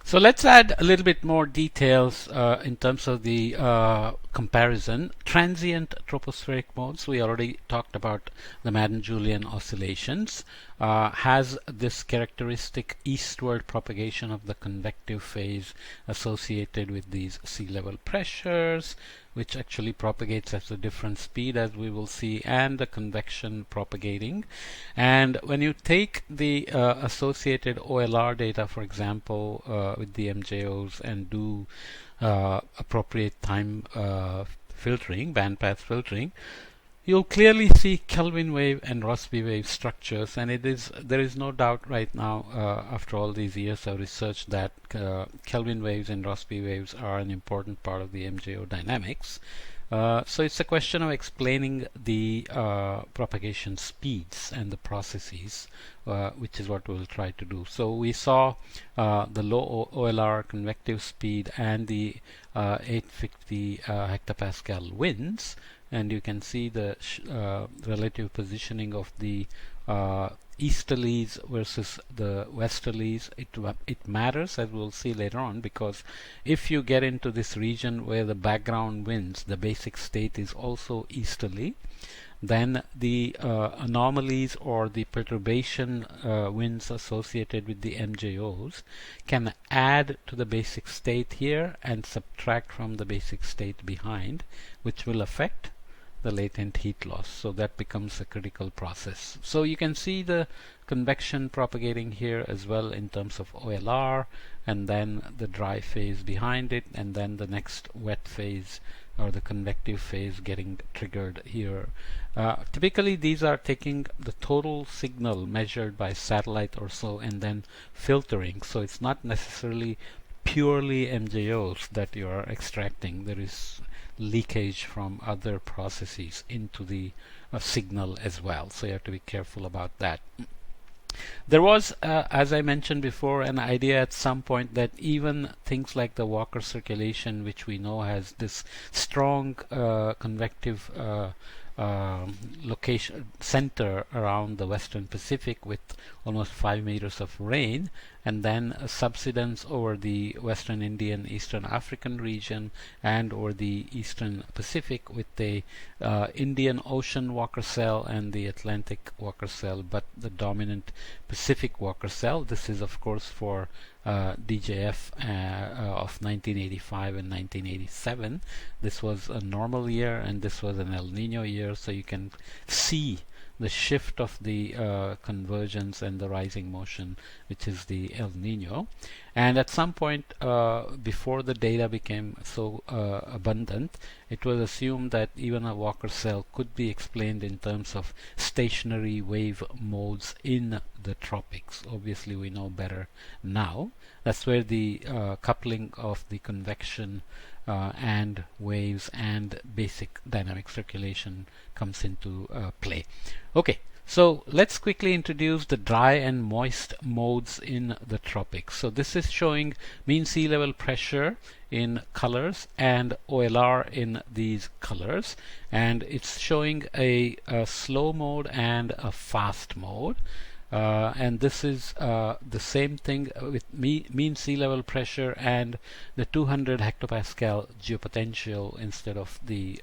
So let's add a little bit more details in terms of the comparison. Transient tropospheric modes, we already talked about the Madden-Julian oscillations, has this characteristic eastward propagation of the convective phase associated with these sea level pressures, which actually propagates at a different speed, as we will see, and the convection propagating. And when you take the associated OLR data, for example, with the MJOs, and do appropriate time filtering, bandpass filtering, you'll clearly see Kelvin wave and Rossby wave structures, and there is no doubt right now, after all these years of research, that Kelvin waves and Rossby waves are an important part of the MJO dynamics. So it's a question of explaining the propagation speeds and the processes, which is what we'll try to do. So we saw the low OLR convective speed and the 850 hectopascal winds, and you can see the relative positioning of the easterlies versus the westerlies. It matters, as we'll see later on, because if you get into this region where the background winds, the basic state is also easterly, then the anomalies or the perturbation winds associated with the MJOs can add to the basic state here and subtract from the basic state behind, which will affect the latent heat loss. So that becomes a critical process. So you can see the convection propagating here as well in terms of OLR, and then the dry phase behind it, and then the next wet phase or the convective phase getting triggered here. Typically these are taking the total signal measured by satellite or so and then filtering, so it's not necessarily purely MJOs that you are extracting. There is leakage from other processes into the signal as well, so you have to be careful about that. There was, as I mentioned before, an idea at some point that even things like the Walker circulation, which we know has this strong convective location center around the Western Pacific with almost 5 meters of rain, and then a subsidence over the Western Indian, Eastern African region, and over the Eastern Pacific with the Indian Ocean Walker cell and the Atlantic Walker cell, but the dominant Pacific Walker cell. This is of course for DJF of 1985 and 1987. This was a normal year and this was an El Nino year, so you can see the shift of the convergence and the rising motion, which is the El Nino. And at some point before the data became so abundant, it was assumed that even a Walker cell could be explained in terms of stationary wave modes in the tropics. Obviously we know better now. That's where the coupling of the convection and waves and basic dynamic circulation comes into play. Okay, so let's quickly introduce the dry and moist modes in the tropics. So this is showing mean sea level pressure in colors and OLR in these colors, and it's showing a slow mode and a fast mode. And this is the same thing with mean sea level pressure and the 200 hectopascal geopotential instead of the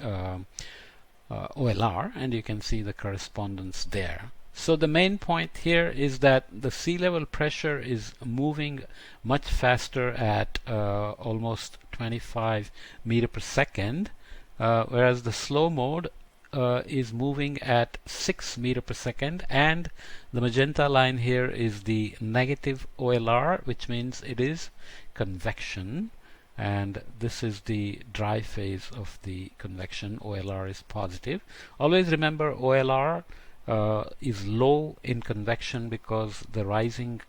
OLR, and you can see the correspondence there. So the main point here is that the sea level pressure is moving much faster at almost 25 meter per second, whereas the slow mode is moving at 6 meter per second, and the magenta line here is the negative OLR, which means it is convection, and this is the dry phase of the convection. OLR is positive. Always remember OLR is low in convection because the rising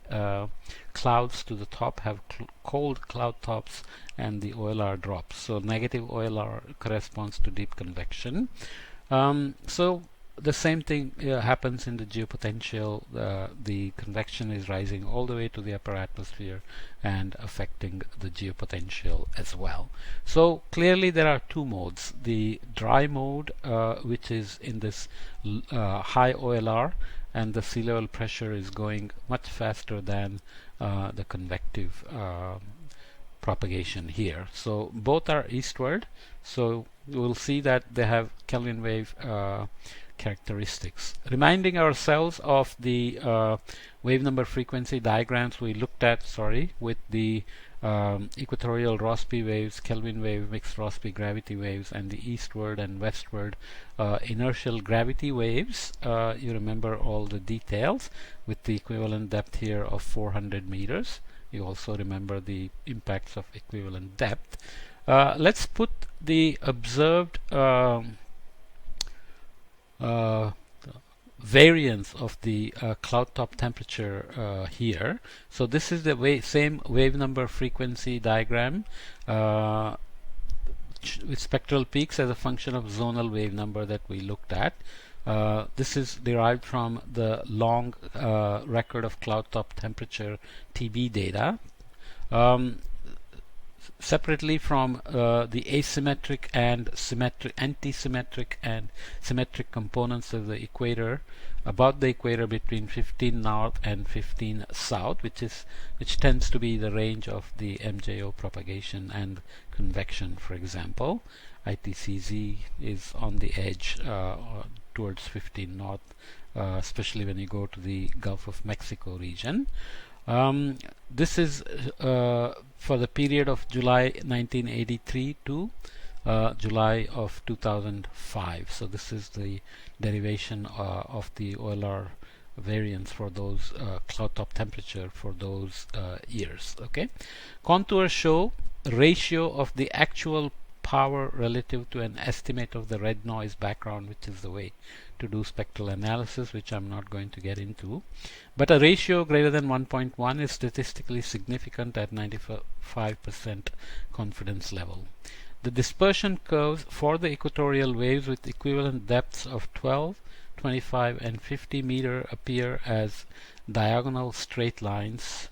clouds to the top have cold cloud tops and the OLR drops. So negative OLR corresponds to deep convection. So the same thing happens in the geopotential. The convection is rising all the way to the upper atmosphere and affecting the geopotential as well. So clearly there are two modes: the dry mode, which is in this high OLR, and the sea level pressure is going much faster than the convective propagation here. So both are eastward, so you will see that they have Kelvin wave characteristics. Reminding ourselves of the wave number frequency diagrams we looked at, with the equatorial Rossby waves, Kelvin wave, mixed Rossby gravity waves, and the eastward and westward inertial gravity waves. You remember all the details with the equivalent depth here of 400 meters. You also remember the impacts of equivalent depth. Let's put the observed variance of the cloud top temperature here. So this is the same wave number frequency diagram with spectral peaks as a function of zonal wave number that we looked at. This is derived from the long record of cloud top temperature TB data. Separately from the asymmetric and anti-symmetric and symmetric components of the equator, about the equator between 15 north and 15 south, which tends to be the range of the MJO propagation and convection. For example, ITCZ is on the edge towards 15 north, especially when you go to the Gulf of Mexico region. This is for the period of July 1983 to July of 2005. So this is the derivation of the OLR variance for those cloud top temperature for those years. Okay, contours show ratio of the actual power relative to an estimate of the red noise background, which is the way to do spectral analysis, which I'm not going to get into. But a ratio greater than 1.1 is statistically significant at 95% confidence level. The dispersion curves for the equatorial waves with equivalent depths of 12, 25 and 50 meter appear as diagonal straight lines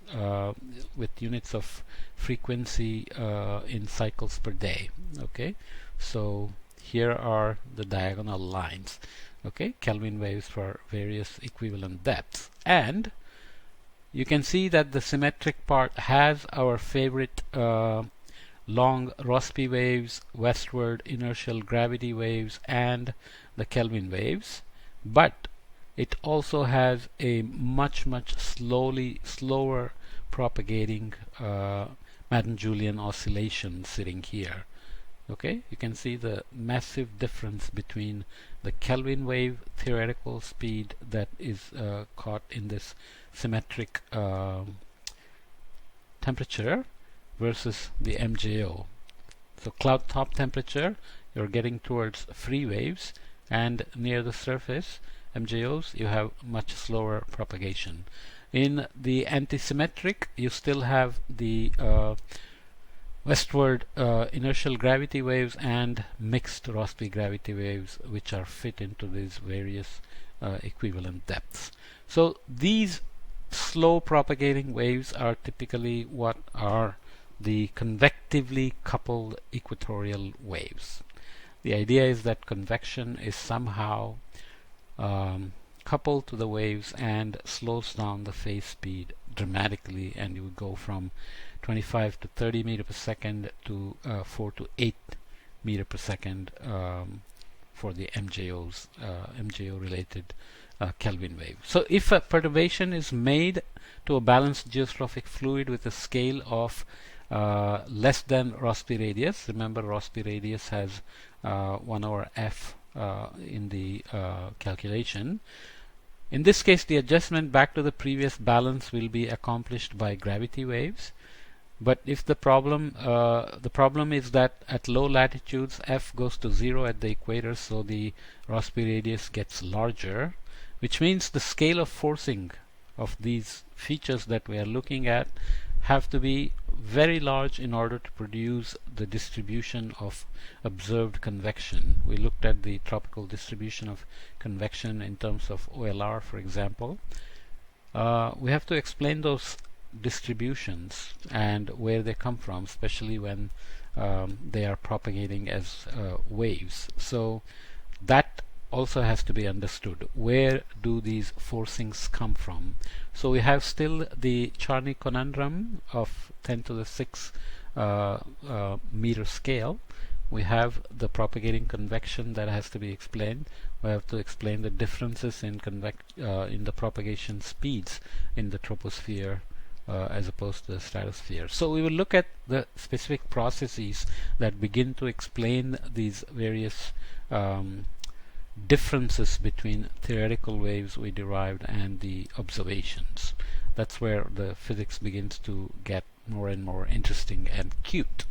with units of frequency in cycles per day. Okay, so here are the diagonal lines. Okay, Kelvin waves for various equivalent depths, and you can see that the symmetric part has our favorite long Rossby waves, westward inertial gravity waves, and the Kelvin waves, but it also has a much slower propagating Madden-Julian oscillation sitting here. Okay, you can see the massive difference between the Kelvin wave theoretical speed that is caught in this symmetric temperature versus the MJO. So cloud top temperature, you're getting towards free waves, and near the surface MJOs you have much slower propagation. In the antisymmetric you still have the westward inertial gravity waves and mixed Rossby gravity waves, which are fit into these various equivalent depths. So these slow propagating waves are typically what are the convectively coupled equatorial waves. The idea is that convection is somehow coupled to the waves and slows down the phase speed dramatically, and you would go from 25 to 30 meter per second to 4 to 8 meter per second for the MJOs, MJO related Kelvin wave. So if a perturbation is made to a balanced geostrophic fluid with a scale of less than Rossby radius, remember Rossby radius has 1 over f in the calculation. In this case, the adjustment back to the previous balance will be accomplished by gravity waves. But if the problem is that at low latitudes f goes to 0 at the equator, so the Rossby radius gets larger, which means the scale of forcing of these features that we are looking at have to be very large in order to produce the distribution of observed convection. We looked at the tropical distribution of convection in terms of OLR, for example. We have to explain those distributions and where they come from, especially when they are propagating as waves. So that also has to be understood. Where do these forcings come from? So we have still the Charney conundrum of 10 to the 6 meter scale. We have the propagating convection that has to be explained. We have to explain the differences in the propagation speeds in the troposphere as opposed to the stratosphere. So we will look at the specific processes that begin to explain these various differences between theoretical waves we derived and the observations. That's where the physics begins to get more and more interesting and cute.